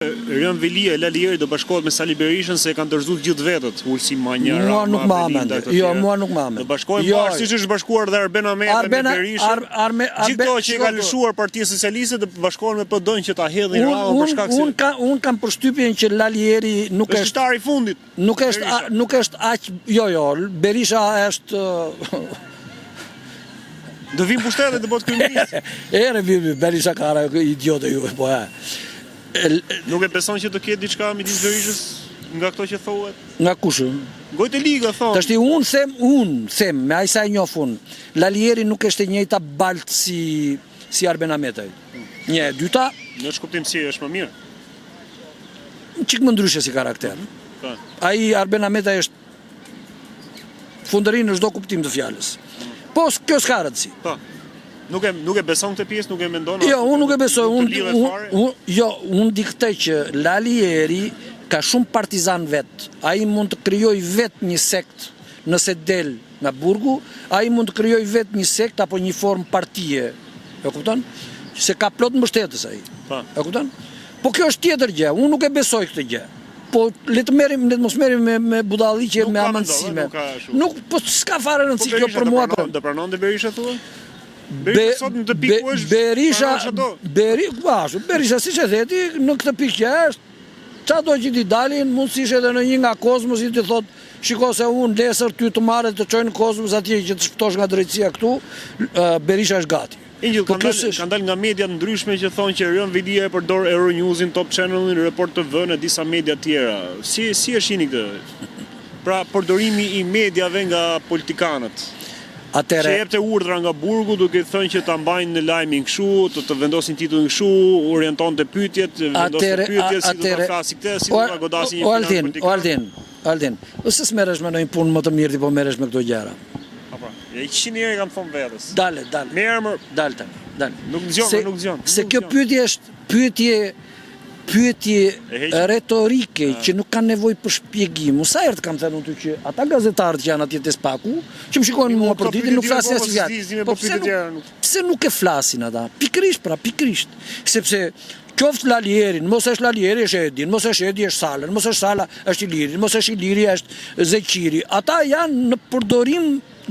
Rën Velia e Lalieri do bashkohet me Sali Berishën se kanë dorëzuar gjithë vetët, Ulsi Manja. Mua nuk më amend. Jo, mua nuk më amend. Do bashkohen bashkë siç është bashkuar dhe Arben Ahmeta me Berishën. Gjithë që i ka lëshuar Partia Socialiste do bashkohen me PD-n që ta hedhin Rama për shkak se un kam përshtypjen që Lalieri nuk është shtari i fundit. Nuk është aq jo, Berisha është do vim pushtetet të bëhet kryeminist. Vim Berisha kara idiotë ju po e. Nuk e beson që të ketë diçka midis Berishës nga këto që thuhet? Nga kush? Gojë të liga thon. Tashti unë them me aq sa e njoh unë. Lalieri nuk është e njëjta balt si Arben Ahmeta. Një, dyta, në shkuptim si është më mirë. Çik më ndryshe si karakter. Ai Arben Ahmeta është fundërin në çdo kuptim të fjalës. Po kjo s'ka rëndësi. Po. Nuk e beson këtë pjesë, nuk e mendon. Jo, unë nuk e besoj. Unë di këtë që Lalieri ka shumë partizan vet. Ai mund të krijojë vet një sekt nëse del nga burgu, ai mund të krijojë vet një sekt apo një formë partie. E kupton? Se ka plot mbështetës ai. E kupton? Po kjo është tjetër gjë. Unë nuk e besoj këtë gjë. Po le të mos merrim me budalliqe, me amandësime. Nuk po s'ka fare rëndësi kjo për mua. Do pranonte Berisha thua? Berisha si që theti, në këtë pikë që është, qa do që ti dalin, mundësish edhe në një nga Kozmos i ti thot, shiko se unë lesër ty të marrë të qojnë Kozmos atje që të shpëtosh nga drejtësia këtu, Berisha është gati. Ingjil, kanë dalë nga media të ndryshme që thonë që Rën Velia e përdor Euronewsin, Top Channelin, Report TV në disa media tjera. Si e shihni këtë? Pra, përdorimi i mediave nga politikanët. Që jepte urdhra nga burgu duke thënë që ta mbajnë në lajmin kështu, të vendosin titullin kështu, orientonte pyetjet, vendoste pyetjet si do ta flasi këtë, si do ta godasin një politikan. Aldin, ose s'merresh me ndonjë punë më të mirë ti po merresh me këto gjëra. Apo, ja 100 herë kam thonë vetes. Dale. Me emër, dal. Nuk dëgjon. Se kjo pyetje është pyetje retorike që nuk kanë nevojë për shpjegim. Sa herë kam thënë unë që ata gazetarët që janë atje te Spaku, që më shikojnë mua për ditën nuk flasin as fjalë. Po pse nuk e flasin ata? Pikërisht. Sepse qoftë Lalierin, mos është Lalieri është Edin, mos është Edi është Sala, mos është Sala është Iliri, mos është Iliri është Zeqiri. Ata janë në përdorim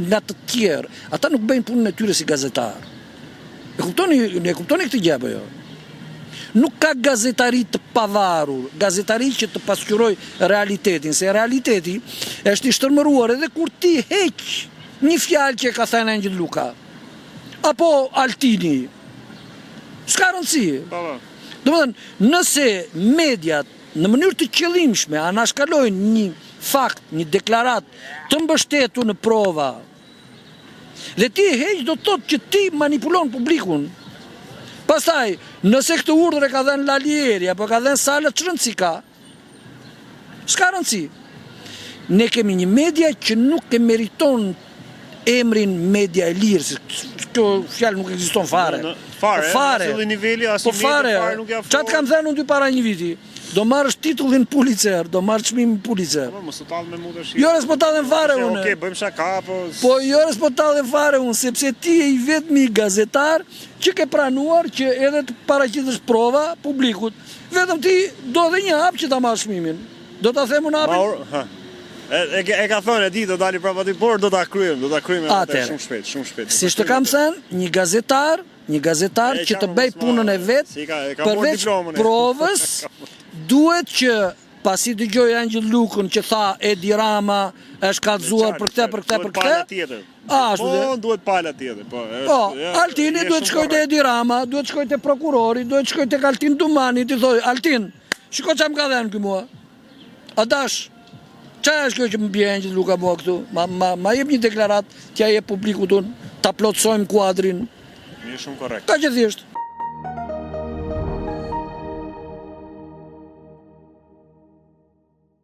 nga të tjerë. Ata nuk bëjnë punën e tyre si gazetar. E kuptoni këtë gjë apo jo? Nuk ka gazetari të pavarur, gazetari që të pasqyroj realitetin, se realiteti është i shtërmëruar edhe kur ti heq një fjalë që ka thënë Engjël Luka, apo Altini, s'ka rëndësi. Domethënë, nëse mediat në mënyrë të qëllimshme anashkalojnë një fakt, një deklarat të mbështetur në prova, dhe ti heq do të thotë që ti manipulon publikun. Pastaj, nëse këtë urdhër e ka dhënë Lalieri apo ka dhënë Sala, ç'rëndësi ka? S'ka rëndësi. Ne kemi një media që nuk e meriton emrin media e lirë, se kjo fjalë nuk ekziston fare. Fare. Po fare. Çat kam thënë unë dy para një viti. Do marrësh titullin Pulitzer, do marrësh çmimin Pulitzer. Mos u tall me mua tash. Jo, s'po tallem fare unë. Okej, bëjmë shaka apo. Po jo, s'po tallem fare unë, sepse ti je i vetmi gazetar që ke pranuar që edhe të paraqitesh prova publikut. Vetëm ti do edhe një hap që ta marrësh çmimin. Do ta them unë hapin. E ka thënë di do dali prapa ti, por do ta kryejmë atë shumë shpejt. Siç të kam thënë, një gazetar që të bëj punën e vet përveç provës, duhet që pasi dëgjoj Engjël Lukën që tha Edi Rama është kallëzuar për këtë. Po, duhet pala tjetër. Po, Altini duhet të shkojë te Edi Rama, duhet të shkojë te prokurori, duhet të shkojë te Altin Dumani, ti thoj, Altin, shiko çam ka dhënë ky mua. A dash? Çfarë është kjo që më bie Engjël Luka mua këtu? Ma jep një deklarat, t'ja jep publikut unë, ta plotësojmë kuadrin. Mirë, shumë korrekt. Ka që thjesht.